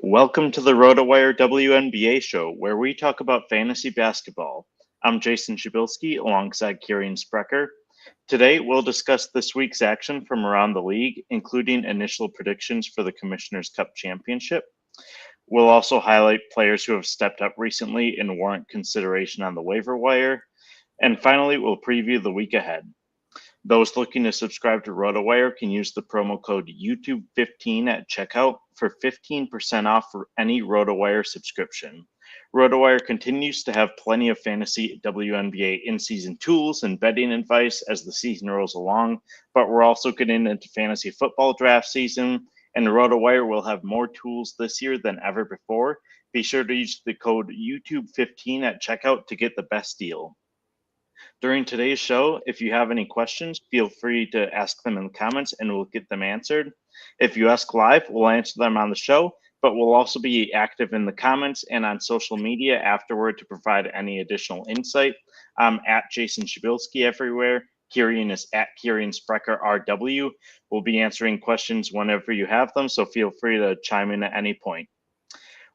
Welcome to the RotoWire WNBA show, where we talk about fantasy basketball. I'm Jason Shebilske alongside Kirien Sprecher. Today, we'll discuss this week's action from around the league, including initial predictions for the Commissioner's Cup Championship. We'll also highlight players who have stepped up recently and warrant consideration on the waiver wire. And finally, we'll preview the week ahead. Those looking to subscribe to RotoWire can use the promo code YouTube15 at checkout for 15% off for any RotoWire subscription. RotoWire continues to have plenty of fantasy WNBA in-season tools and betting advice as the season rolls along, but we're also getting into fantasy football draft season, and RotoWire will have more tools this year than ever before. Be sure to use the code YouTube15 at checkout to get the best deal. During today's show, if you have any questions, feel free to ask them in the comments and we'll get them answered. If you ask live, we'll answer them on the show, but we'll also be active in the comments and on social media afterward to provide any additional insight. I'm at Jason Shebilske everywhere. Kirien is at Kirien Sprecher RW. We'll be answering questions whenever you have them, so feel free to chime in at any point.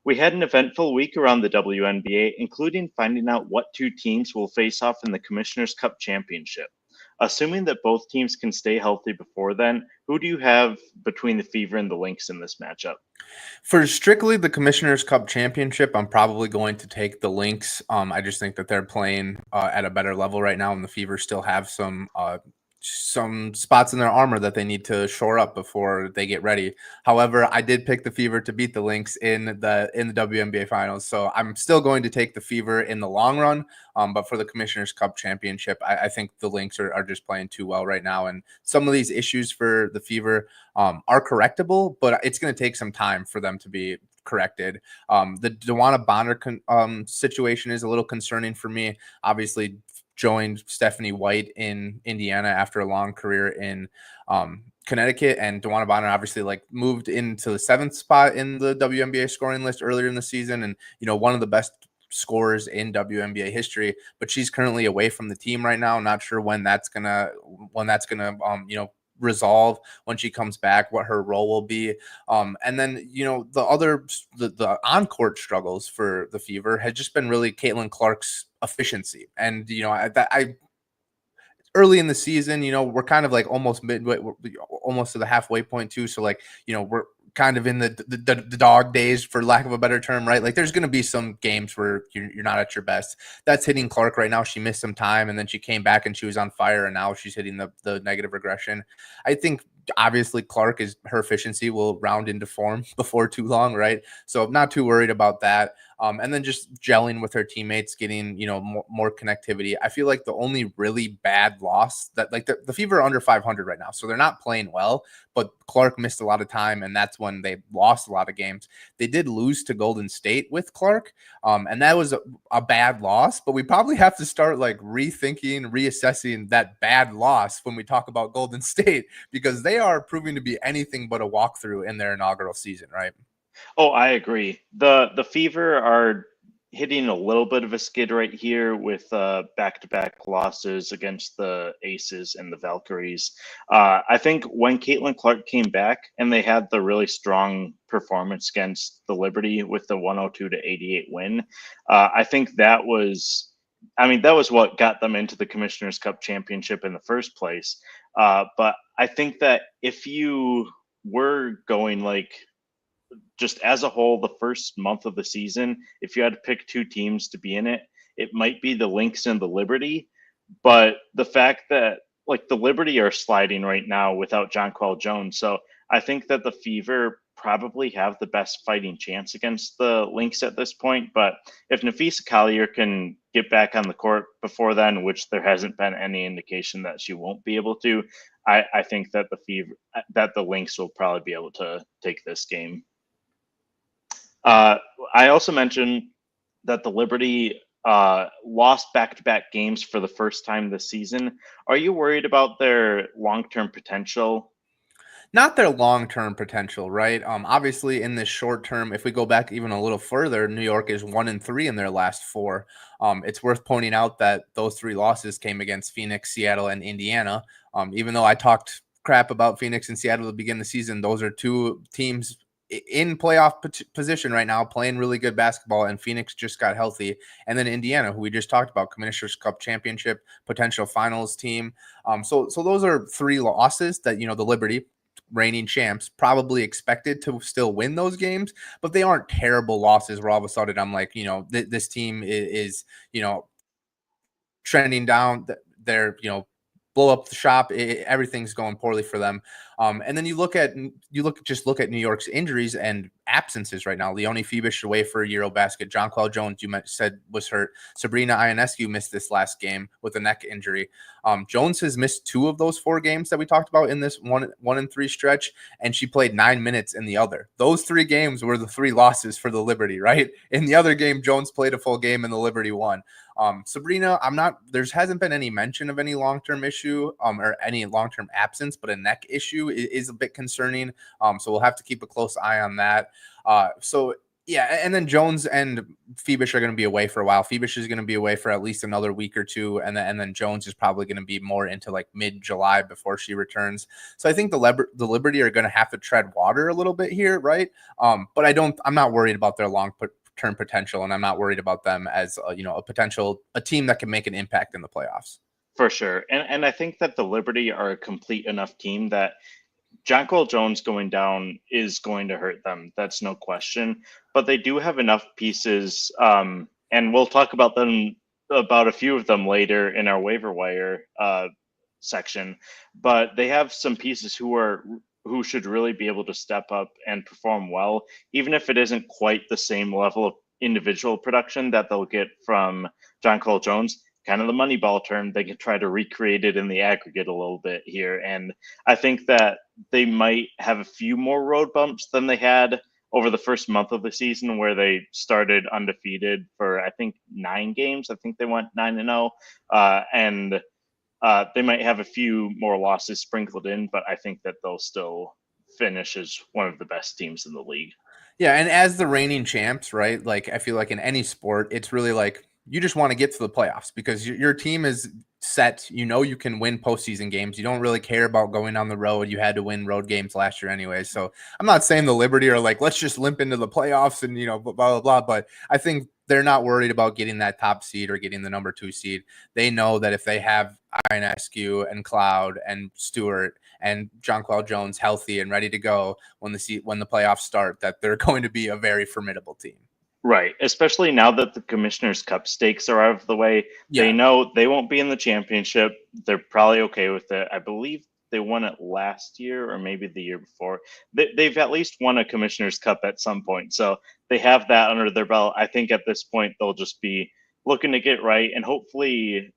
We had an eventful week around the WNBA, including finding out what two teams will face off in the Commissioner's Cup Championship. Assuming that both teams can stay healthy before then, who do you have between the Fever and the Lynx in this matchup? For strictly the Commissioner's Cup Championship, I'm probably going to take the Lynx. I just think that they're playing at a better level right now, and the Fever still have some spots in their armor that they need to shore up before they get ready. However, I did pick the Fever to beat the Lynx in the WNBA finals, so I'm still going to take the Fever in the long run. But for the Commissioner's Cup Championship, I think the Lynx are just playing too well right now, and some of these issues for the Fever are correctable, but it's going to take some time for them to be corrected. The DeWanna Bonner situation is a little concerning for me. Obviously, joined Stephanie White in Indiana after a long career in Connecticut, and DeWanna Bonner obviously moved into the 7th spot in the WNBA scoring list earlier in the season, and one of the best scorers in WNBA history, but she's currently away from the team right now. Not sure when that's gonna resolve when she comes back, what her role will be. And then, the on-court struggles for the Fever had just been really Caitlin Clark's efficiency. And, early in the season, we're kind of almost midway, almost to the halfway point too. So we're kind of in the dog days, for lack of a better term, right? There's going to be some games where you're not at your best. That's hitting Clark right now. She missed some time and then she came back and she was on fire, and now she's hitting the negative regression. I think obviously her efficiency will round into form before too long, right? So I'm not too worried about that. And then just gelling with her teammates, getting, more connectivity. I feel like the only really bad loss that the Fever are under 500 right now. So they're not playing well, but Clark missed a lot of time, and that's when they lost a lot of games. They did lose to Golden State with Clark, and that was a bad loss, but we probably have to start reassessing that bad loss when we talk about Golden State, because they are proving to be anything but a walkthrough in their inaugural season, right? Oh, I agree. The Fever are hitting a little bit of a skid right here with back-to-back losses against the Aces and the Valkyries. I think when Caitlin Clark came back and they had the really strong performance against the Liberty with the 102-88 win, I think that was what got them into the Commissioner's Cup Championship in the first place. But I think that if you were going just as a whole, the first month of the season, if you had to pick two teams to be in it, it might be the Lynx and the Liberty. But the fact that the Liberty are sliding right now without Jonquel Jones, so I think that the Fever probably have the best fighting chance against the Lynx at this point. But if Napheesa Collier can get back on the court before then, which there hasn't been any indication that she won't be able to, I think that the Lynx will probably be able to take this game. I also mentioned that the Liberty lost back-to-back games for the first time this season. Are you worried about their long-term potential? Not their long-term potential, right? Obviously, in this short term, if we go back even a little further, New York is 1-3 in their last 4. It's worth pointing out that those 3 losses came against Phoenix, Seattle, and Indiana. Even though I talked crap about Phoenix and Seattle at the beginning of the season, those are 2 teams in playoff position right now, playing really good basketball, and Phoenix just got healthy. And then Indiana, who we just talked about, Commissioner's Cup championship, potential finals team. So those are 3 losses that, the Liberty, reigning champs, probably expected to still win those games, but they aren't terrible losses where all of a sudden I'm like, this team is trending down. They're, blow up the shop. Everything's going poorly for them. And then you look at New York's injuries and absences right now. Leonie Phoebish away for Eurobasket. Jonquel Jones, said, was hurt. Sabrina Ionescu missed this last game with a neck injury. Jones has missed 2 of those 4 games that we talked about in this 1-3 stretch, and she played 9 minutes in the other. Those 3 games were the 3 losses for the Liberty, right? In the other game, Jones played a full game and the Liberty won. Sabrina, there hasn't been any mention of any long-term issue or any long-term absence, but a neck issue is a bit concerning. So we'll have to keep a close eye on that. Yeah, and then Jones and Phoebish are going to be away for a while. Phoebish is going to be away for at least another week or 2, and then Jones is probably going to be more into like mid-July before she returns. So I think the Liberty are going to have to tread water a little bit here, right? But I'm not worried about their long-term potential, and I'm not worried about them as a team that can make an impact in the playoffs. For sure, and I think that the Liberty are a complete enough team that Jonquel Jones going down is going to hurt them. That's no question. But they do have enough pieces, and we'll talk about a few of them later in our waiver wire section. But they have some pieces who should really be able to step up and perform well, even if it isn't quite the same level of individual production that they'll get from Jonquel Jones. Kind of the Moneyball term, they can try to recreate it in the aggregate a little bit here. And I think that they might have a few more road bumps than they had over the first month of the season, where they started undefeated for, I think, 9 games. I think they went 9-0. And they might have a few more losses sprinkled in, but I think that they'll still finish as one of the best teams in the league. Yeah, and as the reigning champs, right? Like, I feel like in any sport, it's really like you just want to get to the playoffs because your team is set. You can win postseason games. You don't really care about going on the road. You had to win road games last year anyway. So I'm not saying the Liberty are like, let's just limp into the playoffs and, blah, blah, blah. But I think they're not worried about getting that top seed or getting the number 2 seed. They know that if they have Ionescu and Cloud and Stewart and Jonquel Jones healthy and ready to go when the playoffs start, that they're going to be a very formidable team. Right, especially now that the Commissioner's Cup stakes are out of the way. Yeah. They know they won't be in the championship. They're probably okay with it. I believe they won it last year or maybe the year before. They've at least won a Commissioner's Cup at some point. So they have that under their belt. I think at this point they'll just be looking to get right, and hopefully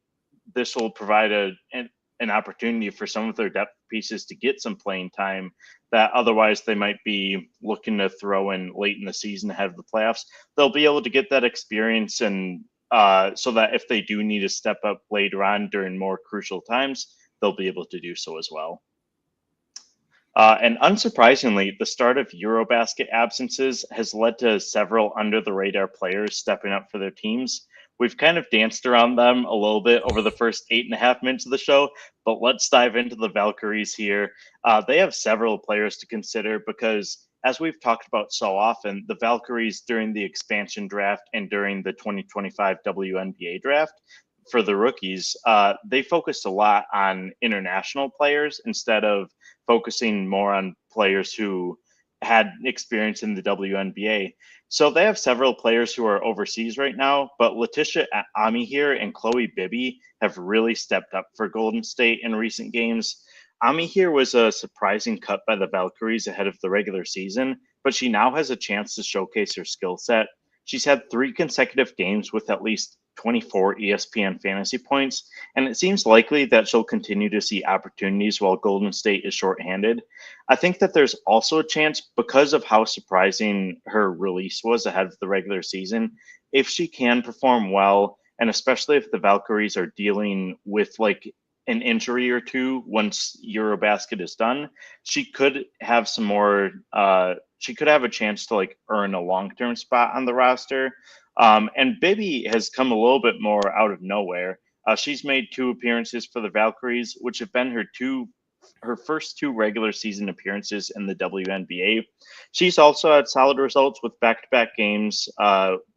this will provide an opportunity for some of their depth pieces to get some playing time that otherwise they might be looking to throw in late in the season ahead of the playoffs. They'll be able to get that experience, and so that if they do need to step up later on during more crucial times, they'll be able to do so as well. And unsurprisingly, the start of Eurobasket absences has led to several under-the-radar players stepping up for their teams. We've kind of danced around them a little bit over the first 8.5 minutes of the show, but let's dive into the Valkyries here. They have several players to consider because, as we've talked about so often, the Valkyries during the expansion draft and during the 2025 WNBA draft for the rookies, they focused a lot on international players instead of focusing more on players who had experience in the WNBA. So they have several players who are overseas right now, but Letitia Ami here and Chloe Bibby have really stepped up for Golden State in recent games. Ami here was a surprising cut by the Valkyries ahead of the regular season, but she now has a chance to showcase her skill set. She's had 3 consecutive games with at least 24 ESPN fantasy points, and it seems likely that she'll continue to see opportunities while Golden State is shorthanded. I think that there's also a chance, because of how surprising her release was ahead of the regular season, if she can perform well, and especially if the Valkyries are dealing with like an injury or 2 once Eurobasket is done, she could have some more, she could have a chance to like earn a long-term spot on the roster. And Bibby has come a little bit more out of nowhere. She's made 2 appearances for the Valkyries, which have been her 2 her first 2 regular season appearances in the WNBA. She's also had solid results with back-to-back games,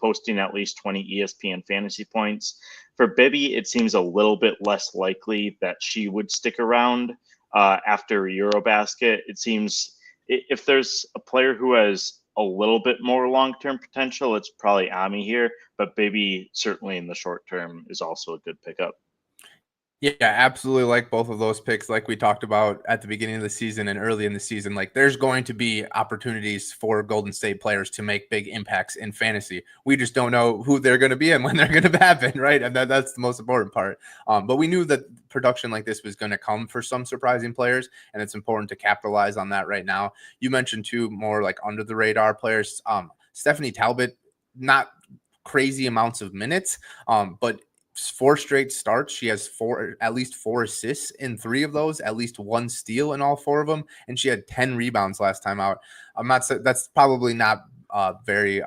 posting at least 20 ESPN fantasy points. For Bibby, it seems a little bit less likely that she would stick around after Eurobasket. It seems if there's a player who has a little bit more long-term potential, it's probably Ami here, but Bibby certainly in the short term is also a good pickup. Yeah, absolutely. Like both of those picks, like we talked about at the beginning of the season and early in the season, like there's going to be opportunities for Golden State players to make big impacts in fantasy. We just don't know who they're going to be and when they're going to happen, right? And that's the most important part. But we knew that production like this was going to come for some surprising players, and it's important to capitalize on that right now. You mentioned 2 more like under the radar players. Stephanie Talbot, not crazy amounts of minutes, but 4 straight starts. She has at least 4 assists in 3 of those, at least 1 steal in all 4 of them, and she had 10 rebounds last time out. That's probably not very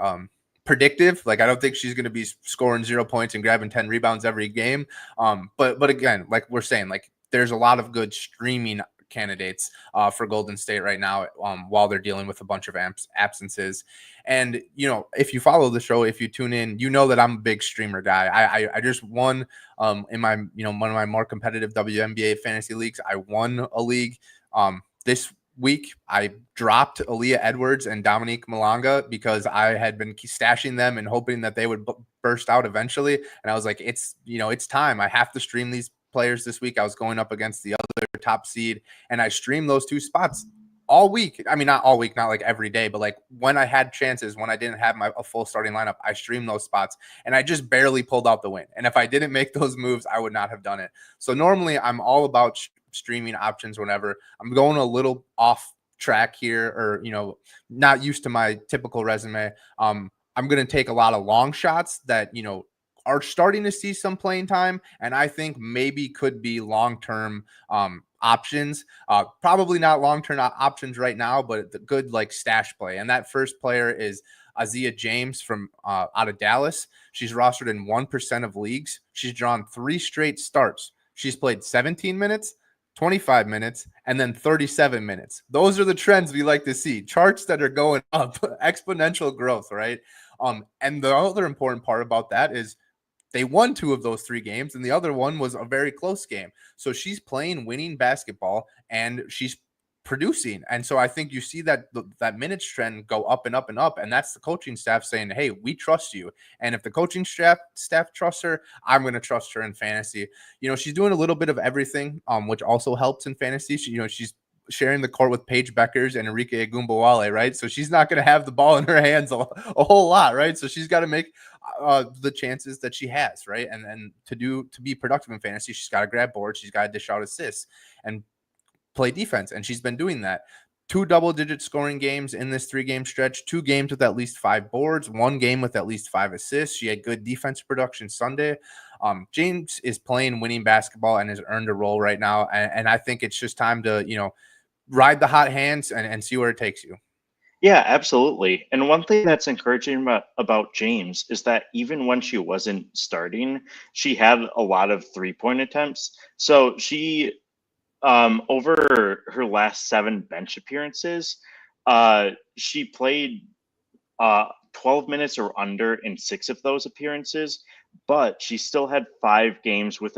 predictive. Like I don't think she's going to be scoring 0 points and grabbing 10 rebounds every game. But again, like we're saying, like there's a lot of good streaming candidates for Golden State right now while they're dealing with a bunch of absences. And, if you follow the show, if you tune in, you know that I'm a big streamer guy. I just won in my, one of my more competitive WNBA fantasy leagues. I won a league this week. I dropped Aaliyah Edwards and Dominique Malanga because I had been stashing them and hoping that they would burst out eventually. And I was like, it's time. I have to stream these players this week. I was going up against the other top seed, and I streamed those 2 spots all week. I mean, not all week, not like every day, but like when I had chances, when I didn't have a full starting lineup, I streamed those spots, and I just barely pulled out the win. And if I didn't make those moves, I would not have done it. So normally I'm all about streaming options whenever I'm going a little off track here, or not used to my typical resume. I'm going to take a lot of long shots that are starting to see some playing time, and I think maybe could be long-term options. Probably not long-term options right now, but the good like stash play. And that first player is Aziaha James from out of Dallas. She's rostered in 1% of leagues. She's drawn 3 straight starts. She's played 17 minutes, 25 minutes, and then 37 minutes. Those are the trends we like to see. Charts that are going up, exponential growth, right? And the other important part about that is they won 2 of those 3 games, and the other one was a very close game. So she's playing winning basketball, and she's producing. And so I think you see that minutes trend go up and up and up, and that's the coaching staff saying, hey, we trust you. And if the coaching staff trusts her, I'm going to trust her in fantasy. She's doing a little bit of everything, which also helps in fantasy. She's sharing the court with Paige Beckers and Enrique Agumbawale, right? So she's not going to have the ball in her hands a whole lot, right? So she's got to make the chances that she has, right? And then to be productive in fantasy, she's got to grab boards, she's got to dish out assists and play defense, and she's been doing that. 2 double-digit scoring games in this 3-game stretch, 2 games with at least 5 boards, 1 game with at least 5 assists. She had good defense production Sunday. James is playing winning basketball and has earned a role right now, and I think it's just time to ride the hot hands and see where it takes you. Yeah, absolutely. And one thing that's encouraging about James is that even when she wasn't starting, she had a lot of 3-point attempts. So she, over her last 7 bench appearances, she played 12 minutes or under in 6 of those appearances, but she still had 5 games with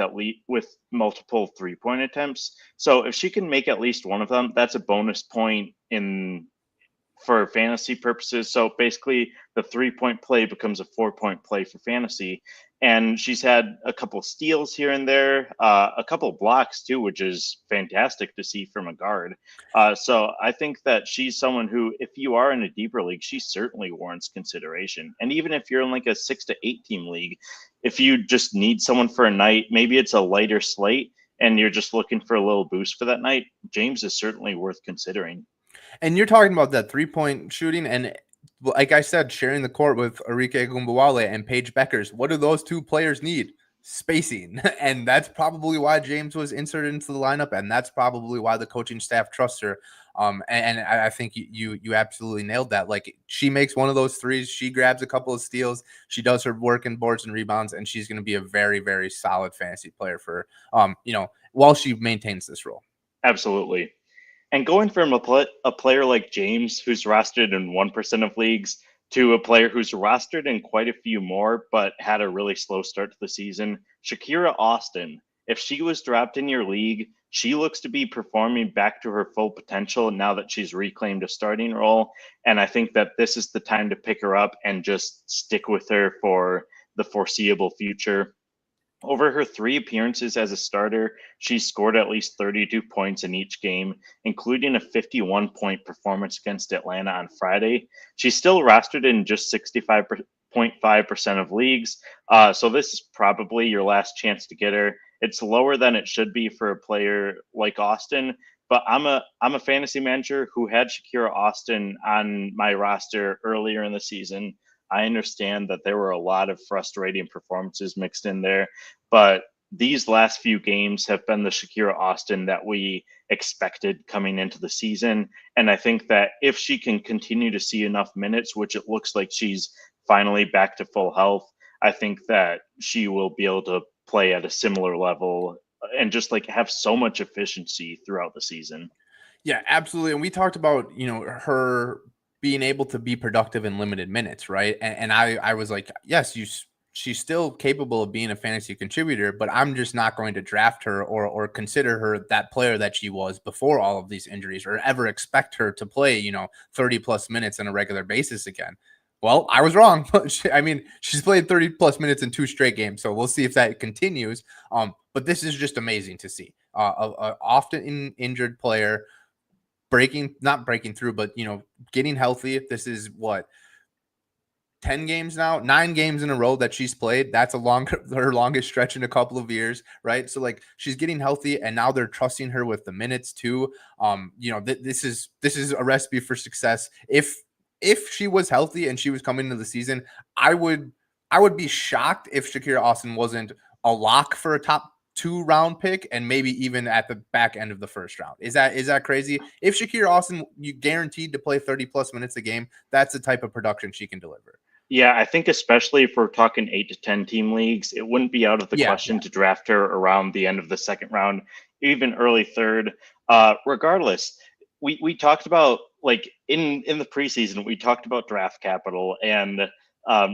multiple 3-point attempts. So if she can make at least one of them, that's a bonus point for fantasy purposes. So basically the 3-point play becomes a 4-point play for fantasy. And she's had a couple steals here and there, a couple blocks too, which is fantastic to see from a guard. So I think that she's someone who, if you are in a deeper league, she certainly warrants consideration. And even if you're in like a 6 to 8 team league, if you just need someone for a night, maybe it's a lighter slate and you're just looking for a little boost for that night, James is certainly worth considering. And you're talking about that 3-point shooting, and like I said, sharing the court with Enrique Agumbawale and Paige Beckers. What do those 2 players need? Spacing. And that's probably why James was inserted into the lineup, and that's probably why the coaching staff trusts her. And I think you absolutely nailed that. Like, she makes one of those threes, she grabs a couple of steals, she does her work in boards and rebounds, and she's going to be a very, very solid fantasy player for while she maintains this role. Absolutely. And going from a player like James, who's rostered in 1% of leagues, to a player who's rostered in quite a few more, but had a really slow start to the season, Shakira Austin. If she was dropped in your league, she looks to be performing back to her full potential now that she's reclaimed a starting role. And I think that this is the time to pick her up and just stick with her for the foreseeable future. Over her 3 appearances as a starter, she scored at least 32 points in each game, including a 51-point performance against Atlanta on Friday. She's still rostered in just 65.5% of leagues, so this is probably your last chance to get her. It's lower than it should be for a player like Austin, but I'm a fantasy manager who had Shakira Austin on my roster earlier in the season. I understand that there were a lot of frustrating performances mixed in there, but these last few games have been the Shakira Austin that we expected coming into the season. And I think that if she can continue to see enough minutes, which it looks like she's finally back to full health, I think that she will be able to play at a similar level and just like have so much efficiency throughout the season. Yeah, absolutely. And we talked about, her being able to be productive in limited minutes, right? And I was like, yes, she's still capable of being a fantasy contributor, but I'm just not going to draft her or consider her that player that she was before all of these injuries, or ever expect her to play, 30 plus minutes on a regular basis again. Well, I was wrong. I mean, she's played 30 plus minutes in 2 straight games, so we'll see if that continues. But this is just amazing to see. A often injured player not breaking through, but getting healthy. This is what, 10 games now, 9 games in a row that she's played. That's her longest stretch in a couple of years, right? So like, she's getting healthy, and now they're trusting her with the minutes too. This is a recipe for success. If she was healthy and she was coming into the season, I would be shocked if Shakira Austin wasn't a lock for a top 2 round pick, and maybe even at the back end of the first round. Is that crazy? If Shakira Austin, you guaranteed to play 30 plus minutes a game, that's the type of production she can deliver. Yeah, I think especially if we're talking 8 to 10 team leagues, it wouldn't be out of the question to draft her around the end of the second round, even early third. Regardless, we talked about, like, in the preseason, we talked about draft capital, and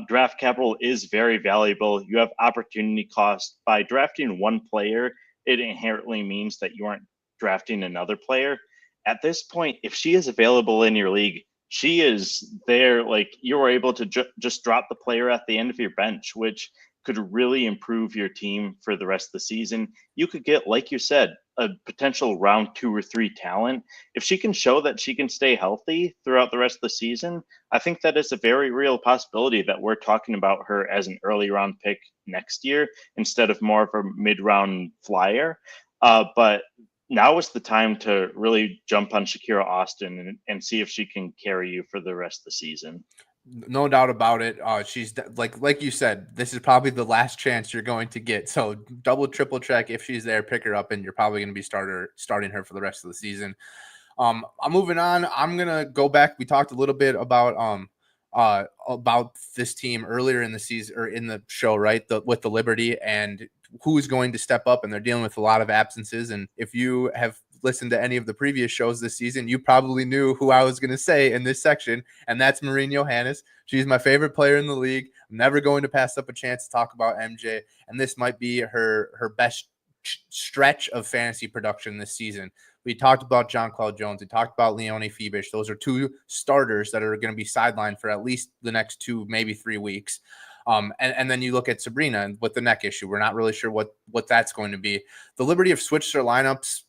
draft capital is very valuable. You have opportunity cost by drafting one player. It inherently means that you aren't drafting another player. At this point, if she is available in your league, she is there. Like, you were able to just drop the player at the end of your bench, which could really improve your team for the rest of the season. You could get, like you said, a potential round 2 or 3 talent. If she can show that she can stay healthy throughout the rest of the season, I think that is a very real possibility that we're talking about her as an early round pick next year instead of more of a mid round flyer. But now is the time to really jump on Shakira Austin and see if she can carry you for the rest of the season. No doubt about it. She's like you said, this is probably the last chance you're going to get. So double, triple check if she's there, pick her up, and you're probably going to be starting her for the rest of the season. I'm moving on. I'm gonna go back. We talked a little bit about this team earlier in the season, or in the show, right? With the Liberty, and who's going to step up, and they're dealing with a lot of absences. And if you have listened to any of the previous shows this season, you probably knew who I was going to say in this section, and that's Johannes. She's my favorite player in the league. I'm never going to pass up a chance to talk about MJ, and this might be her best stretch of fantasy production this season. We talked about Jonquel Jones. We talked about Leone Fibish. Those are 2 starters that are going to be sidelined for at least the next 2, maybe 3 weeks. And then you look at Sabrina with the neck issue. We're not really sure what that's going to be. The Liberty have switched their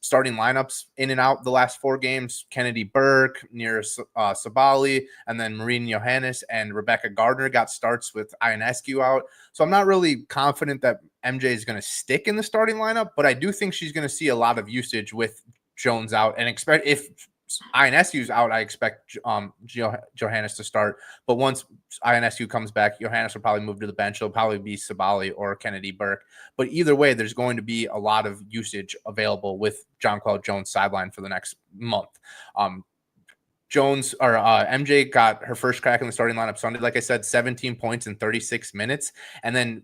starting lineups in and out the last 4 games. Kennedy Burke, near Sabali, and then Marine Johannes and Rebecca Gardner got starts with Ionescu out. So I'm not really confident that MJ is going to stick in the starting lineup, but I do think she's going to see a lot of usage with Jones out, and expect if Ionescu's out, I expect Johannes to start. But once Ionescu comes back, Johannes will probably move to the bench. It'll probably be Sabali or Kennedy Burke. But either way, there's going to be a lot of usage available with Jonquel Jones sidelined for the next month. Jones or MJ got her first crack in the starting lineup Sunday. Like I said, 17 points in 36 minutes. And then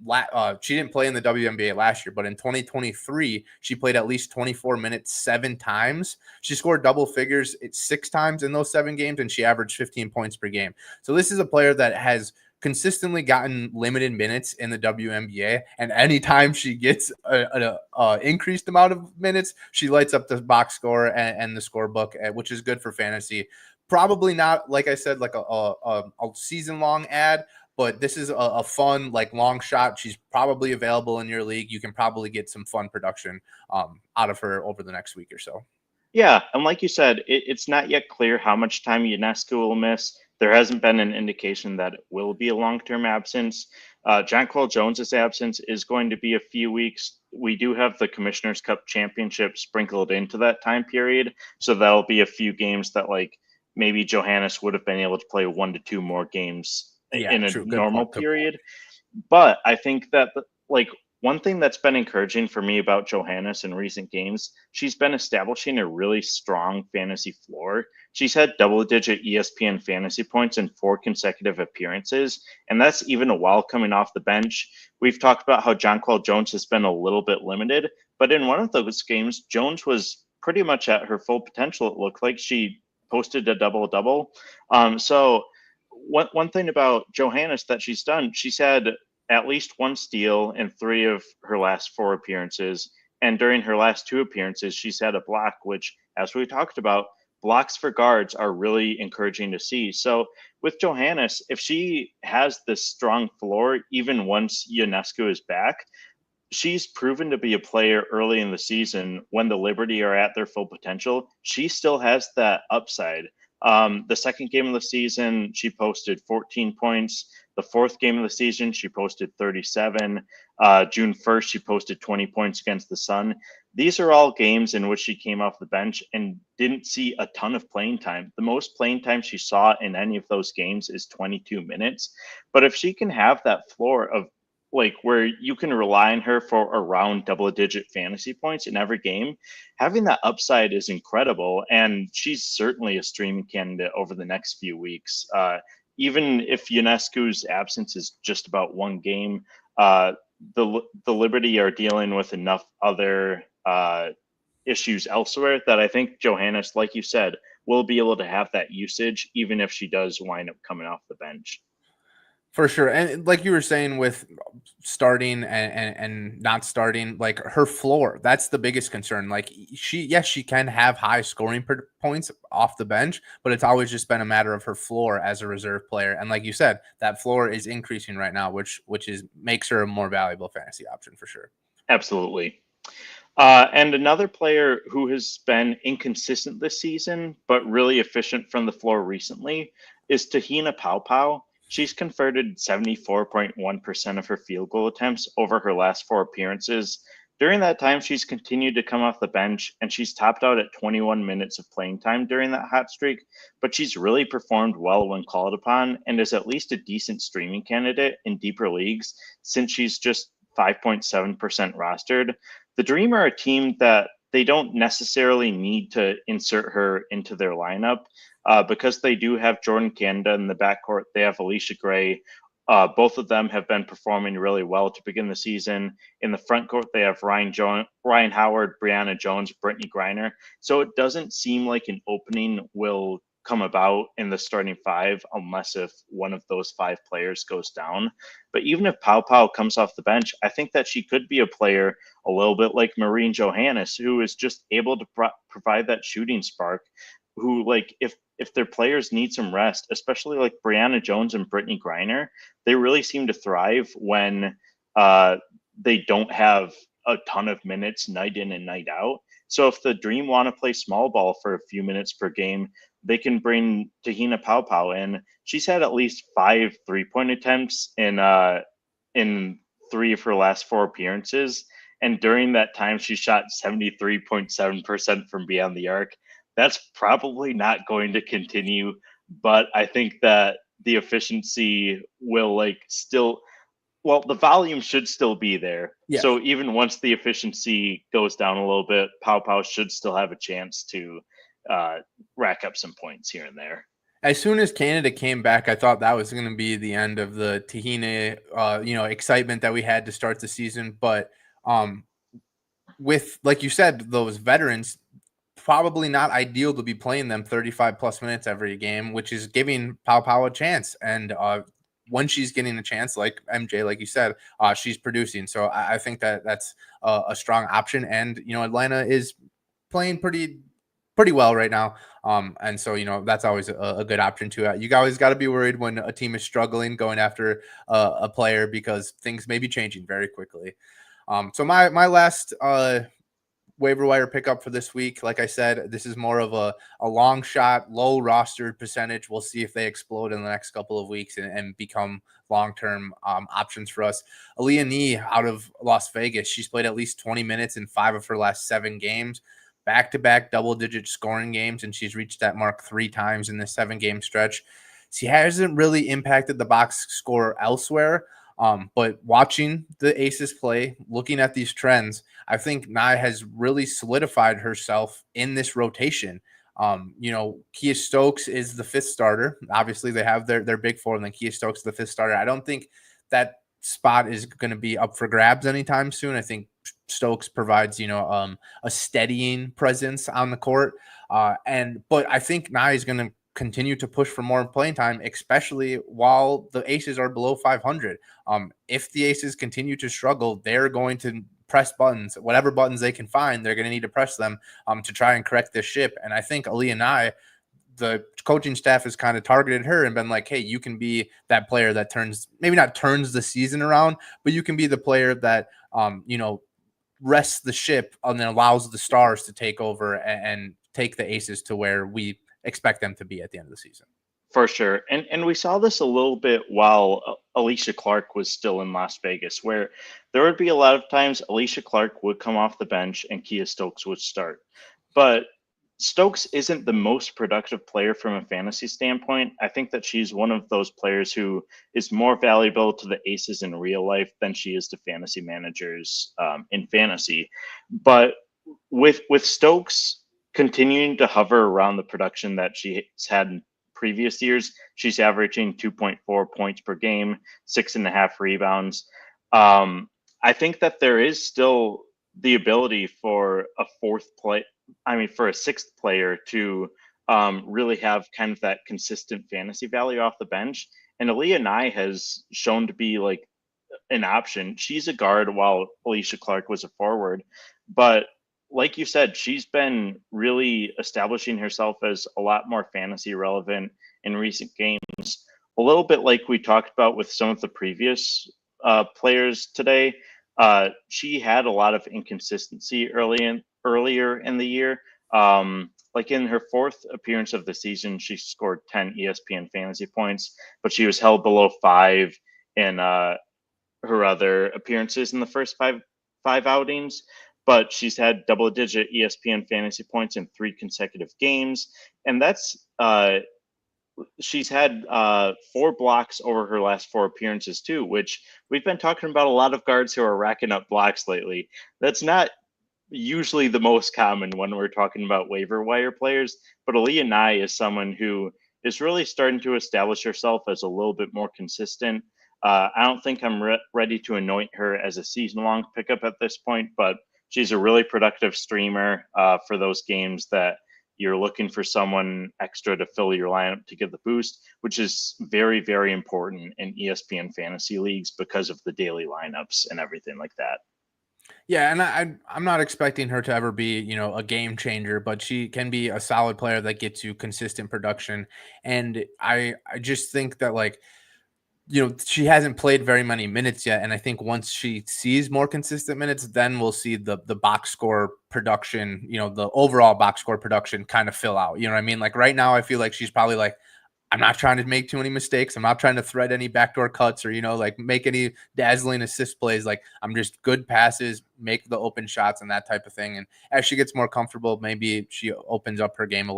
she didn't play in the WNBA last year, but in 2023, she played at least 24 minutes 7 times. She scored double figures 6 times in those 7 games, and she averaged 15 points per game. So this is a player that has consistently gotten limited minutes in the WNBA, and anytime she gets an increased amount of minutes, she lights up the box score and the scorebook, which is good for fantasy. Probably not, like I said, like a season-long ad, but this is a fun, like, long shot. She's probably available in your league. You can probably get some fun production out of her over the next week or so. Yeah, and like you said, it's not yet clear how much time UNESCO will miss. There hasn't been an indication that it will be a long-term absence. Jonquel Jones's absence is going to be a few weeks. We do have the Commissioner's Cup Championship sprinkled into that time period, so that'll be a few games that, like, maybe Johannes would have been able to play 1 to 2 more games in a True. normal period. But I think that, like, one thing that's been encouraging for me about Johannes in recent games, she's been establishing a really strong fantasy floor. She's had double-digit ESPN fantasy points in 4 consecutive appearances, and that's even a while coming off the bench. We've talked about how Jonquel Jones has been a little bit limited, but in one of those games, Jones was pretty much at her full potential. It looked like she posted a double-double. So one thing about Johannes that she's done, she's had at least 1 steal in 3 of her last 4 appearances. And during her last 2 appearances, she's had a block, which, as we talked about, blocks for guards are really encouraging to see. So with Johannes, if she has this strong floor, even once UNESCO is back, she's proven to be a player early in the season when the Liberty are at their full potential. She still has that upside. The second game of the season, she posted 14 points. The fourth game of the season, she posted 37. June 1st, she posted 20 points against the Sun. These are all games in which she came off the bench and didn't see a ton of playing time. The most playing time she saw in any of those games is 22 minutes. But if she can have that floor of, like, where you can rely on her for around double-digit fantasy points in every game, having that upside is incredible, and she's certainly a streaming candidate over the next few weeks. Even if UNESCO's absence is just about 1 game, the Liberty are dealing with enough other issues elsewhere that I think Johannes, like you said, will be able to have that usage, even if she does wind up coming off the bench. For sure. And like you were saying with starting and not starting, like, her floor, that's the biggest concern. Like, she can have high scoring points off the bench, but it's always just been a matter of her floor as a reserve player. And like you said, that floor is increasing right now, which makes her a more valuable fantasy option for sure. Absolutely. And another player who has been inconsistent this season, but really efficient from the floor recently, is Te-Hina Paopao. She's converted 74.1% of her field goal attempts over her last 4 appearances. During that time, she's continued to come off the bench, and she's topped out at 21 minutes of playing time during that hot streak, but she's really performed well when called upon and is at least a decent streaming candidate in deeper leagues since she's just 5.7% rostered. The Dream are a team that they don't necessarily need to insert her into their lineup because they do have Jordan Canada in the backcourt. They have Alicia Gray. Both of them have been performing really well to begin the season. In the front court, they have Ryan Howard, Brianna Jones, Brittany Griner. So it doesn't seem like an opening will come about in the starting 5 unless if one of those 5 players goes down. But even if Paopao comes off the bench, I think that she could be a player a little bit like Maureen Johannes, who is just able to provide that shooting spark, who, like, if their players need some rest, especially like Brianna Jones and Brittany Griner, they really seem to thrive when they don't have a ton of minutes night in and night out. So if the Dream want to play small ball for a few minutes per game, they can bring Te-Hina Paopao in. She's had at least 5 3-point attempts in 3 of her last 4 appearances. And during that time, she shot 73.7% from beyond the arc. That's probably not going to continue, but I think that the efficiency will, like, still, well, the volume should still be there. Yes. So even once the efficiency goes down a little bit, Paopao should still have a chance to rack up some points here and there. As soon as Canada came back, I thought that was going to be the end of the Te-Hina, excitement that we had to start the season. But with, like you said, those veterans, probably not ideal to be playing them 35 plus minutes every game, which is giving Paopao a chance. And when she's getting a chance, like MJ, like you said, she's producing. So I think that's a strong option. And, Atlanta is playing pretty well right now. And so, that's always a good option too. You always got to be worried when a team is struggling going after a player, because things may be changing very quickly. So my last waiver wire pickup for this week, like I said, this is more of a long shot, low rostered percentage. We'll see if they explode in the next couple of weeks and become long-term options for us. Aaliyah Nye out of Las Vegas. She's played at least 20 minutes in 5 of her last 7 games, back-to-back double-digit scoring games, and she's reached that mark 3 times in this 7-game stretch. She hasn't really impacted the box score elsewhere, but watching the Aces play, looking at these trends, I think Nye has really solidified herself in this rotation. Kia Stokes is the 5th starter. Obviously, they have their big 4, and then Kia Stokes is the 5th starter. I don't think that spot is going to be up for grabs anytime soon. I think Stokes provides, a steadying presence on the court. But I think Nye is going to continue to push for more playing time, especially while the Aces are below 500. If the Aces continue to struggle, they're going to press buttons, whatever buttons they can find, they're going to need to press them to try and correct this ship. And I think Aaliyah Nye, the coaching staff has kind of targeted her and been like, hey, you can be that player that maybe not turns the season around, but you can be the player that, rests the ship and then allows the stars to take over and take the Aces to where we expect them to be at the end of the season. For sure. And we saw this a little bit while Alicia Clark was still in Las Vegas, where there would be a lot of times Alicia Clark would come off the bench and Kia Stokes would start. But Stokes isn't the most productive player from a fantasy standpoint. I think that she's one of those players who is more valuable to the Aces in real life than she is to fantasy managers in fantasy. But with Stokes continuing to hover around the production that she's had in previous years, she's averaging 2.4 points per game, 6.5 rebounds. I think that there is still the ability for a 6th player to really have kind of that consistent fantasy value off the bench. And Aaliyah Nye has shown to be like an option. She's a guard while Alicia Clark was a forward. But like you said, she's been really establishing herself as a lot more fantasy relevant in recent games. A little bit like we talked about with some of the previous players today. She had a lot of inconsistency earlier in the year. Like in her 4th appearance of the season, she scored 10 ESPN fantasy points, but she was held below 5 in her other appearances in the first five outings. But she's had double-digit ESPN fantasy points in 3 consecutive games, and that's she's had 4 blocks over her last 4 appearances too, which we've been talking about a lot of guards who are racking up blocks lately. That's not usually the most common when we're talking about waiver wire players, but Aaliyah Nye is someone who is really starting to establish herself as a little bit more consistent. I don't think I'm ready to anoint her as a season-long pickup at this point, but she's a really productive streamer for those games that you're looking for someone extra to fill your lineup to get the boost, which is very, very important in ESPN fantasy leagues because of the daily lineups and everything like that. Yeah, and I'm not expecting her to ever be, a game changer, but she can be a solid player that gets you consistent production. And I just think that, like, she hasn't played very many minutes yet. And I think once she sees more consistent minutes, then we'll see the box score production, the overall box score production kind of fill out. You know what I mean? Like right now, I feel like she's probably like, I'm not trying to make too many mistakes. I'm not trying to thread any backdoor cuts or, like make any dazzling assist plays. Like I'm just good passes, make the open shots and that type of thing. And as she gets more comfortable, maybe she opens up her game a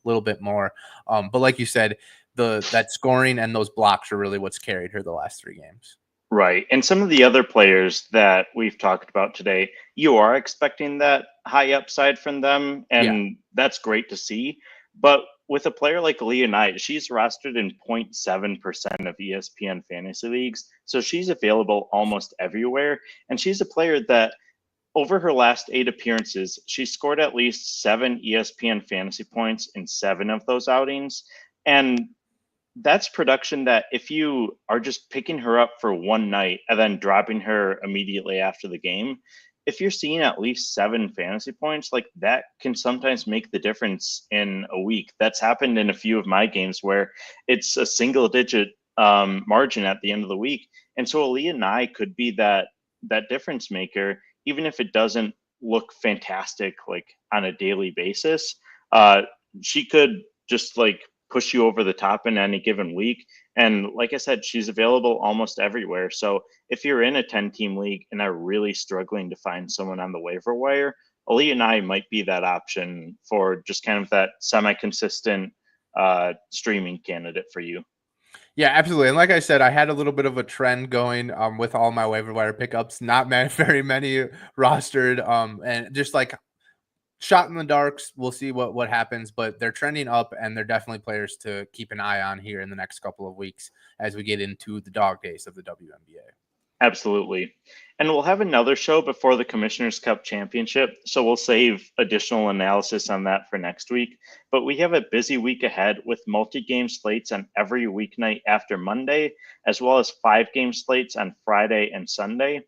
little bit more. But like you said, that scoring and those blocks are really what's carried her the last 3 games. Right. And some of the other players that we've talked about today, you are expecting that high upside from them, Yeah. and that's great to see. But with a player like Aaliyah Nye, she's rostered in 0.7% of ESPN fantasy leagues. So she's available almost everywhere. And she's a player that over her last 8 appearances, she scored at least 7 ESPN fantasy points in 7 of those outings. And that's production that if you are just picking her up for one night and then dropping her immediately after the game, if you're seeing at least 7 fantasy points, like that can sometimes make the difference in a week. That's happened in a few of my games where it's a single digit margin at the end of the week. And so Aaliyah Nye could be that difference maker, even if it doesn't look fantastic like on a daily basis. Uh, she could just like push you over the top in any given week. And like I said, she's available almost everywhere. So if you're in a 10-team league and are really struggling to find someone on the waiver wire, Aaliyah Nye might be that option for just kind of that semi-consistent streaming candidate for you. Yeah, absolutely. And like I said, I had a little bit of a trend going with all my waiver wire pickups. Not very many rostered, and just like shot in the darks. We'll see what happens, but they're trending up, and they're definitely players to keep an eye on here in the next couple of weeks as we get into the dog days of the WNBA. Absolutely. And we'll have another show before the Commissioner's Cup Championship, so we'll save additional analysis on that for next week. But we have a busy week ahead with multi-game slates on every weeknight after Monday, as well as 5-game slates on Friday and Sunday.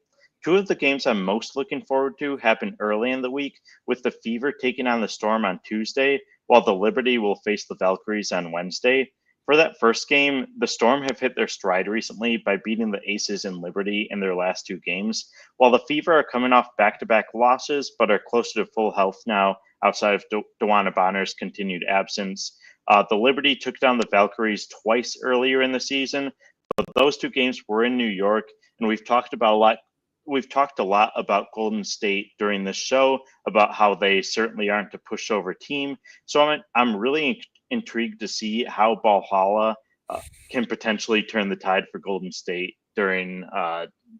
2 of the games I'm most looking forward to happen early in the week, with the Fever taking on the Storm on Tuesday, while the Liberty will face the Valkyries on Wednesday. For that first game, the Storm have hit their stride recently by beating the Aces and Liberty in their last 2 games, while the Fever are coming off back-to-back losses but are closer to full health now outside of Dewana Bonner's continued absence. The Liberty took down the Valkyries twice earlier in the season, but those 2 games were in New York, and we've talked a lot about Golden State during this show, about how they certainly aren't a pushover team. So I'm really intrigued to see how Valhalla can potentially turn the tide for Golden State during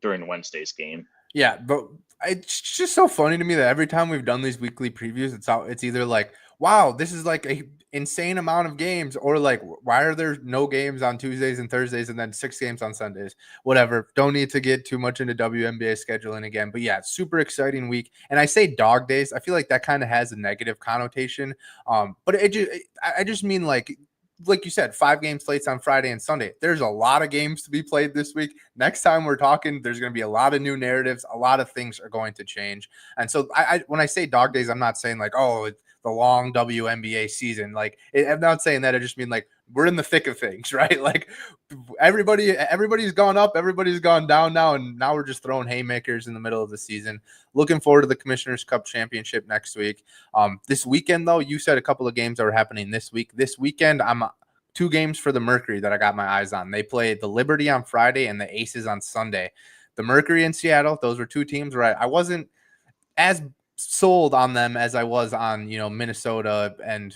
Wednesday's game. Yeah, but it's just so funny to me that every time we've done these weekly previews, it's either like, wow, this is like a insane amount of games, or like, why are there no games on Tuesdays and Thursdays and then 6 games on Sundays? Whatever. Don't need to get too much into WNBA scheduling again. But yeah, super exciting week. And I say dog days. I feel like that kind of has a negative connotation. But I just mean like you said, 5-game slates on Friday and Sunday. There's a lot of games to be played this week. Next time we're talking, there's going to be a lot of new narratives. A lot of things are going to change. And so when I say dog days, I'm not saying like, oh, it's the long WNBA season. Like, I'm not saying that. I just mean like we're in the thick of things, right? Like everybody's gone up, everybody's gone down now, and now we're just throwing haymakers in the middle of the season. Looking forward to the Commissioner's Cup Championship next week. This weekend, though, you said a couple of games that were happening this week. This weekend, I'm 2 games for the Mercury that I got my eyes on. They played the Liberty on Friday and the Aces on Sunday. The Mercury in Seattle, those were 2 teams where I wasn't as sold on them as I was on, Minnesota and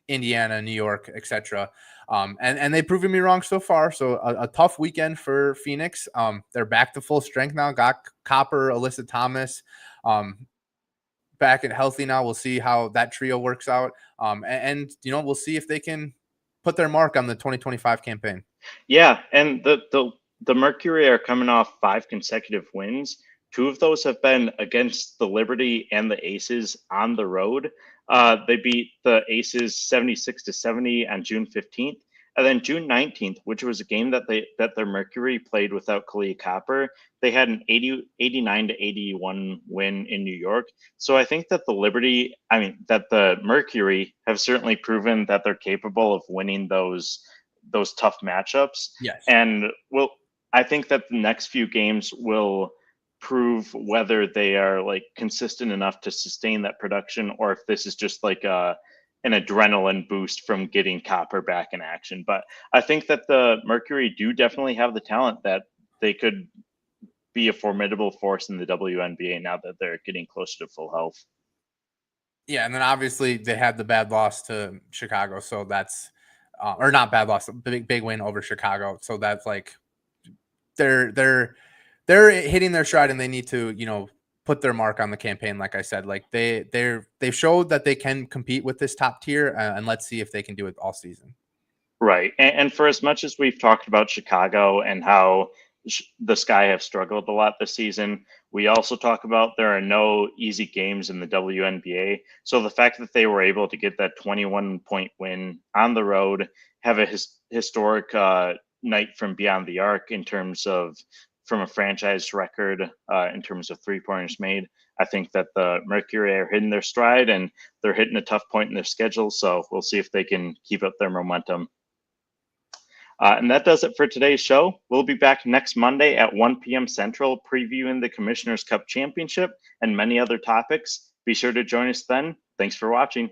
Indiana, New York, etc. And they've proven me wrong so far. So a tough weekend for Phoenix. They're back to full strength now. Got Copper, Alyssa Thomas back and healthy now. We'll see how that trio works out. And we'll see if they can put their mark on the 2025 campaign. Yeah, and the Mercury are coming off 5 consecutive wins. 2 of those have been against the Liberty and the Aces on the road. They beat the Aces 76-70 on June 15th. And then June 19th, which was a game that their Mercury played without Kalia Copper, they had an 89-81 win in New York. So I think that the Mercury have certainly proven that they're capable of winning those tough matchups. Yes. And I think that the next few games will prove whether they are like consistent enough to sustain that production, or if this is just like an adrenaline boost from getting Copper back in action. But I think that the Mercury do definitely have the talent that they could be a formidable force in the WNBA now that they're getting closer to full health. Yeah, and then obviously they had the bad loss to Chicago, so that's or not bad loss, big win over Chicago. So that's like they're hitting their stride, and they need to, you know, put their mark on the campaign. Like I said, like they've showed that they can compete with this top tier, and let's see if they can do it all season. Right. And for as much as we've talked about Chicago and how the Sky have struggled a lot this season, we also talk about there are no easy games in the WNBA. So the fact that they were able to get that 21-point win on the road, have a historic night from beyond the arc in terms of from a franchise record in terms of three-pointers made, I think that the Mercury are hitting their stride, and they're hitting a tough point in their schedule. So we'll see if they can keep up their momentum. And that does it for today's show. We'll be back next Monday at 1 p.m. Central, previewing the Commissioner's Cup Championship and many other topics. Be sure to join us then. Thanks for watching.